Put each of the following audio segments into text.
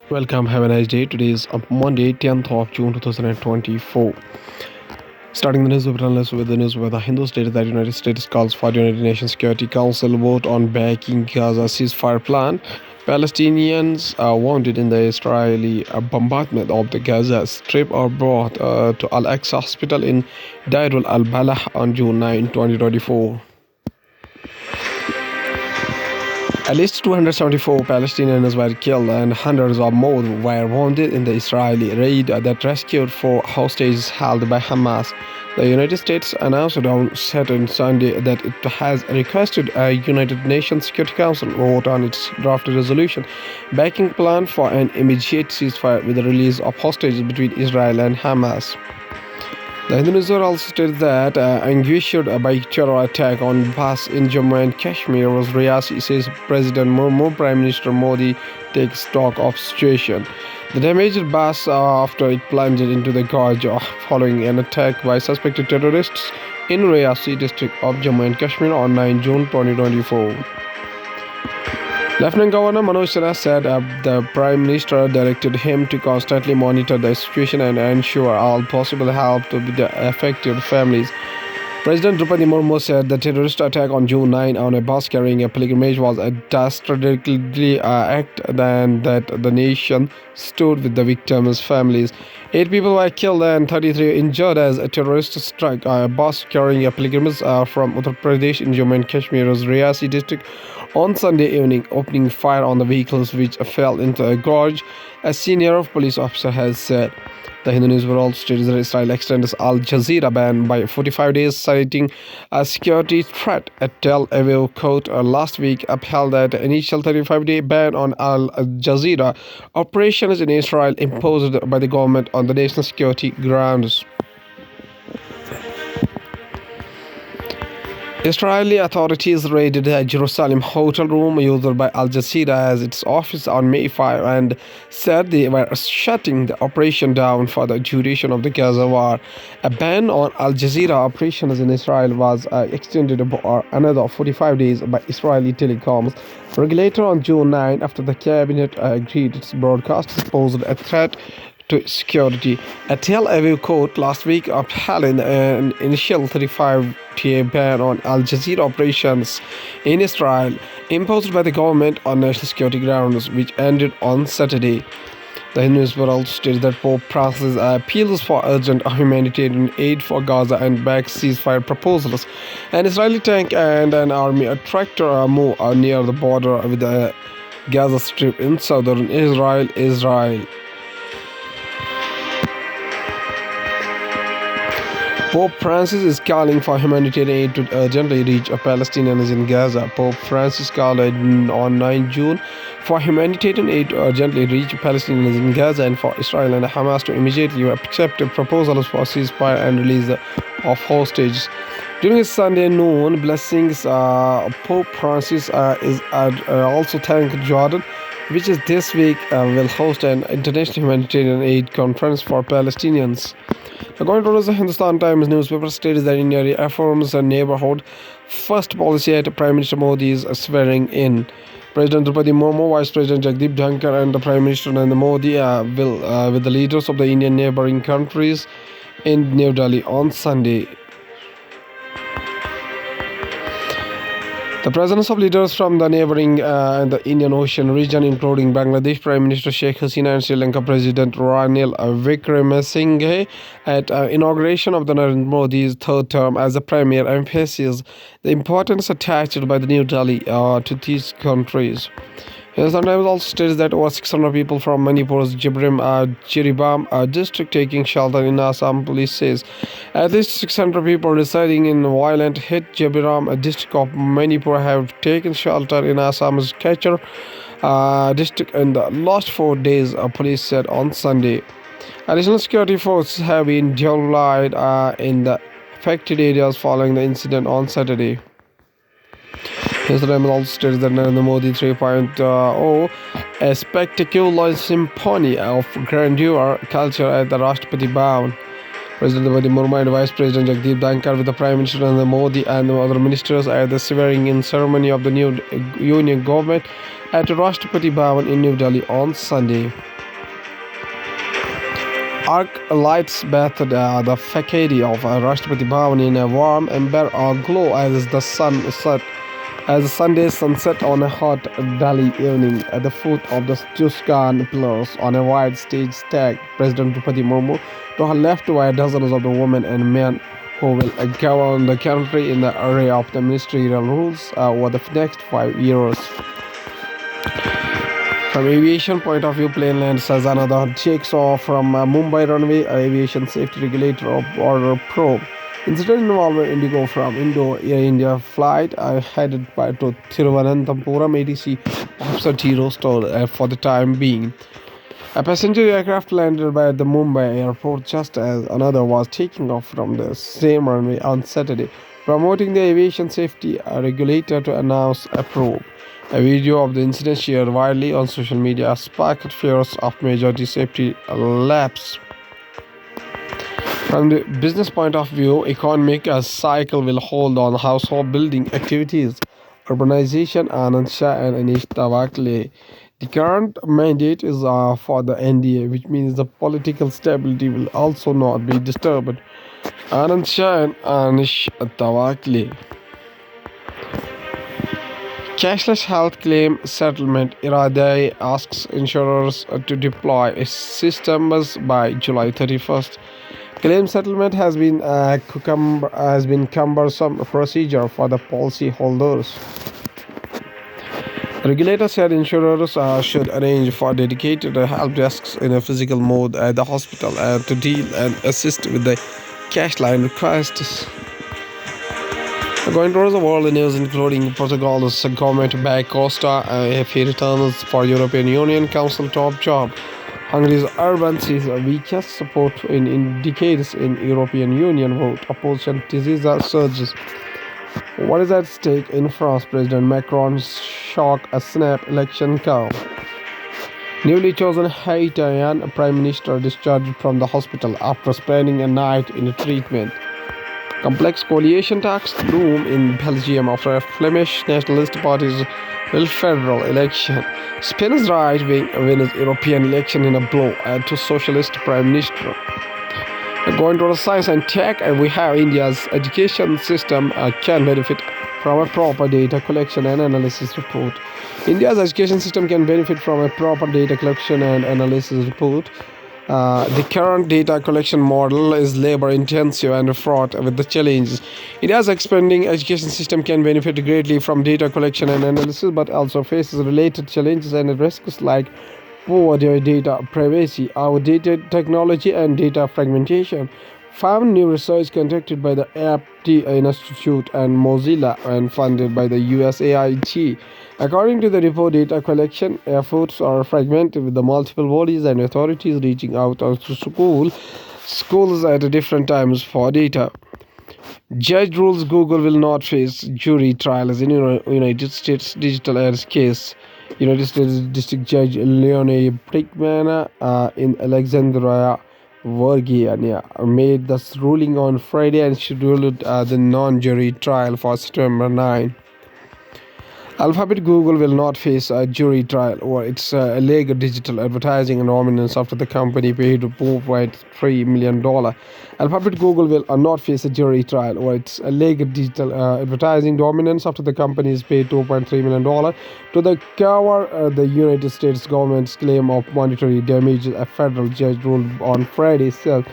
Welcome, have a nice day. Today is Monday, 10th of June 2024. Starting the news with the news where the Hindu stated that United States calls for the United Nations Security Council vote on backing Gaza ceasefire plan. Palestinians wounded in the Israeli bombardment of the Gaza Strip are brought to Al-Aqsa Hospital in Deir al-Balah on June 9, 2024. At least 274 Palestinians were killed and hundreds of more were wounded in the Israeli raid that rescued four hostages held by Hamas. The United States announced on Saturday Sunday that it has requested a United Nations Security Council vote on its draft resolution backing plan for an immediate ceasefire with the release of hostages between Israel and Hamas. The Hindu also stated that anguished by terror attack on bus in Jammu and Kashmir was Riyasi, says President Murmu. Prime Minister Modi takes stock of situation. The damaged bus after it plunged into the gorge following an attack by suspected terrorists in Riyasi district of Jammu and Kashmir on 9 June 2024. Lieutenant Governor Manoj Sinha said the Prime Minister directed him to constantly monitor the situation and ensure all possible help to the affected families. President Draupadi Murmu said the terrorist attack on June 9 on a bus carrying a pilgrimage was a dastardly act and that the nation stood with the victims' families. 8 people were killed and 33 injured as a terrorist struck a bus carrying a pilgrimage from Uttar Pradesh in Jammu and Kashmir's Riyasi district on Sunday evening, opening fire on the vehicles which fell into a gorge, a senior police officer has said. The Hindu news will also states that Israel extends Al Jazeera ban by 45 days, citing a security threat. A Tel Aviv court last week upheld that initial 35-day ban on Al Jazeera operations in Israel imposed by the government on the national security grounds. Israeli authorities raided a Jerusalem hotel room used by Al Jazeera as its office on May 5 and said they were shutting the operation down for the duration of the Gaza war. A ban on Al Jazeera operations in Israel was extended for another 45 days by Israeli telecoms regulator on June 9 after the cabinet agreed its broadcasters posed a threat to security. A Tel Aviv court last week upheld an initial 35-day ban on Al Jazeera operations in Israel imposed by the government on national security grounds, which ended on Saturday. The Hindu also stated that Pope Francis appeals for urgent humanitarian aid for Gaza and backs ceasefire proposals. An Israeli tank and an army tractor move near the border with the Gaza Strip in southern Israel. Pope Francis is calling for humanitarian aid to urgently reach Palestinians in Gaza. Pope Francis called on 9 June for humanitarian aid to urgently reach Palestinians in Gaza and for Israel and Hamas to immediately accept proposals for ceasefire and release of hostages. During his Sunday noon blessings, Pope Francis is also thanked Jordan, which is this week will host an international humanitarian aid conference for Palestinians. According to the Hindustan Times newspaper, states that India reaffirms a neighborhood first policy at Prime Minister Modi's swearing in. President Draupadi Murmu, Vice President Jagdeep Dhankar, and the Prime Minister Narendra Modi will with the leaders of the Indian neighboring countries in New Delhi on Sunday. The presence of leaders from the neighboring and the Indian Ocean region, including Bangladesh Prime Minister Sheikh Hasina and Sri Lanka President Ranil Wickremesinghe, at inauguration of the Narendra Modi's third term as the premier, emphasizes the importance attached by the New Delhi to these countries. Sometimes also states that over 600 people from Manipur's Jiribam district taking shelter in Assam. Police says at least 600 people residing in violent hit Jiribam district of Manipur have taken shelter in Assam's Kachar district in the last 4 days, police said on Sunday. Additional security forces have been deployed in the affected areas following the incident on Saturday. Instagram also states that Narendra Modi 3.0, a spectacular symphony of grandeur culture at the Rashtrapati Bhavan. President Draupadi Murmu and Vice President Jagdeep Dhankar with the Prime Minister Narendra Modi and other ministers at the swearing-in ceremony of the new union government at Rashtrapati Bhavan in New Delhi on Sunday. Arc lights bathed the facade of Rashtrapati Bhavan in a warm amber glow as the sun set. As the Sunday sunset on a hot Delhi evening at the foot of the Tuscan pillars on a wide stage stag, President Drupadi Murmu, to her left were dozens of the women and men who will govern the country in the array of the ministerial rules over the next 5 years. From aviation point of view, plane lands as another takes off from Mumbai runway. Aviation safety regulator of border probe. Incident involving Indigo from Indo-Air India flight headed to Thiruvananthapuram ATC officer T rostered for the time being. A passenger aircraft landed by the Mumbai airport just as another was taking off from the same runway on Saturday, promoting the aviation safety regulator to announce a probe. A video of the incident shared widely on social media sparked fears of major safety lapse. From the business point of view, economic cycle will hold on household building activities, urbanization, Anand Shah and Anish Tawakle. The current mandate is for the NDA, which means the political stability will also not be disturbed. Anand Shah and Anish Tawakle. Cashless health claim settlement. Iradai asks insurers to deploy systems by July 31st. Claim settlement has been cumbersome procedure for the policy holders. Regulator said insurers should arrange for dedicated help desks in a physical mode at the hospital to deal and assist with the cash line requests. Going towards the world news, including Portugal's government back Costa if he returns for European Union Council top job. Hungary's Orban sees weakest support in decades in European Union vote. Opposition Tiziza surges. What is at stake in France? President Macron's shock a snap election cow. Newly chosen Haitian Prime Minister discharged from the hospital after spending a night in treatment. Complex coalition talks loom in Belgium after a Flemish nationalist party's will federal election. Spain's right wing wins European election in a blow to socialist prime minister. Going to the science and tech, we have India's education system can benefit from a proper data collection and analysis report. India's education system can benefit from a proper data collection and analysis report. The current data collection model is labor intensive and fraught with the challenges. India's expanding education system can benefit greatly from data collection and analysis, but also faces related challenges and risks like poor data privacy, outdated technology, and data fragmentation. Found new research conducted by the APT Institute and Mozilla and funded by the USAID. According to the report, data collection efforts are fragmented with the multiple bodies and authorities reaching out to schools at different times for data. Judge rules Google will not face jury trials in United States digital ads case. United States District Judge Leonie Brickman in Alexandria, Virginia, made this ruling on Friday and scheduled the non-jury trial for September 9. Alphabet Google will not face a jury trial over its alleged digital advertising dominance after the company paid $4.3 million. Alphabet Google will not face a jury trial over its alleged digital advertising dominance after the companies paid $2.3 million to cover the United States government's claim of monetary damages. A federal judge ruled on Friday said.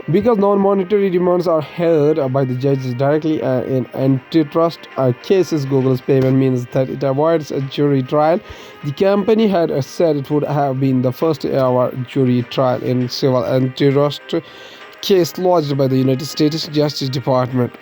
Because non-monetary demands are heard by the judges directly in antitrust cases, Google's payment means that it avoids a jury trial. The company had said it would have been the first ever jury trial in civil antitrust case lodged by the United States Justice Department.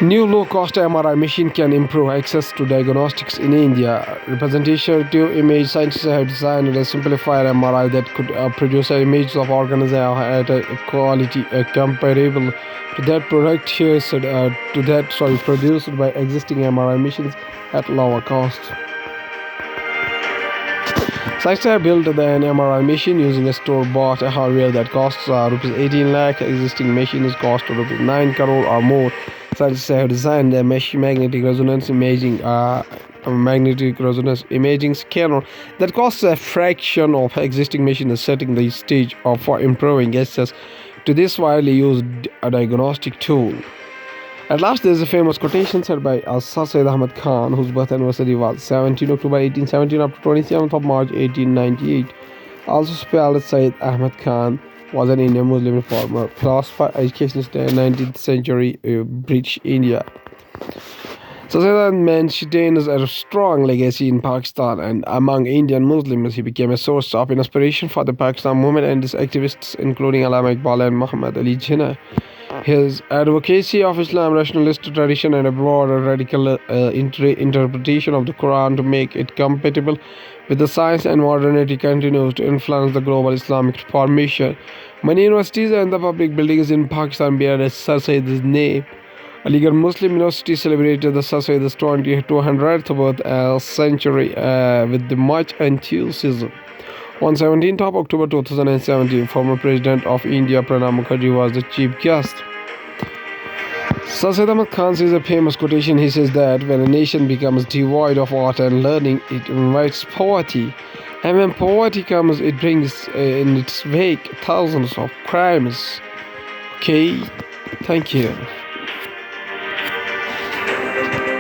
New low-cost MRI machine can improve access to diagnostics in India. Representative image scientists have designed a simplified MRI that could produce images of organs at a quality comparable to that produced by existing MRI machines at lower cost. Scientists have built an MRI machine using a store-bought hardware that costs rupees 18 lakh. Existing machines cost rupees 9 crore or more. Scientists have designed a magnetic resonance imaging magnetic resonance imaging scanner that costs a fraction of existing machines, setting the stage for improving access to this widely used diagnostic tool. At last, there is a famous quotation said by Sir Syed Ahmad Khan, whose birth anniversary was 17 October 1817 up to 27th of March 1898. Also spelled Syed Ahmad Khan, was an Indian Muslim reformer, philosopher, educationist in 19th century British India. So Syed maintains a strong legacy in Pakistan and among Indian Muslims. He became a source of inspiration for the Pakistan movement and its activists, including Allama Iqbal and Muhammad Ali Jinnah. His advocacy of Islam, rationalist tradition, and a broader radical interpretation of the Quran to make it compatible with the science and modernity continues to influence the global Islamic formation. Many universities and the public buildings in Pakistan bear Sir Syed's name. Aligarh Muslim University celebrated the Sir Syed's 200th birth century with much enthusiasm. On 17th of October 2017, former President of India Pranab Mukherjee was the chief guest. Sir Syed Ahmad Khan says a famous quotation. He says that when a nation becomes devoid of art and learning, it invites poverty. And when poverty comes, it brings in its wake thousands of crimes. Okay, thank you.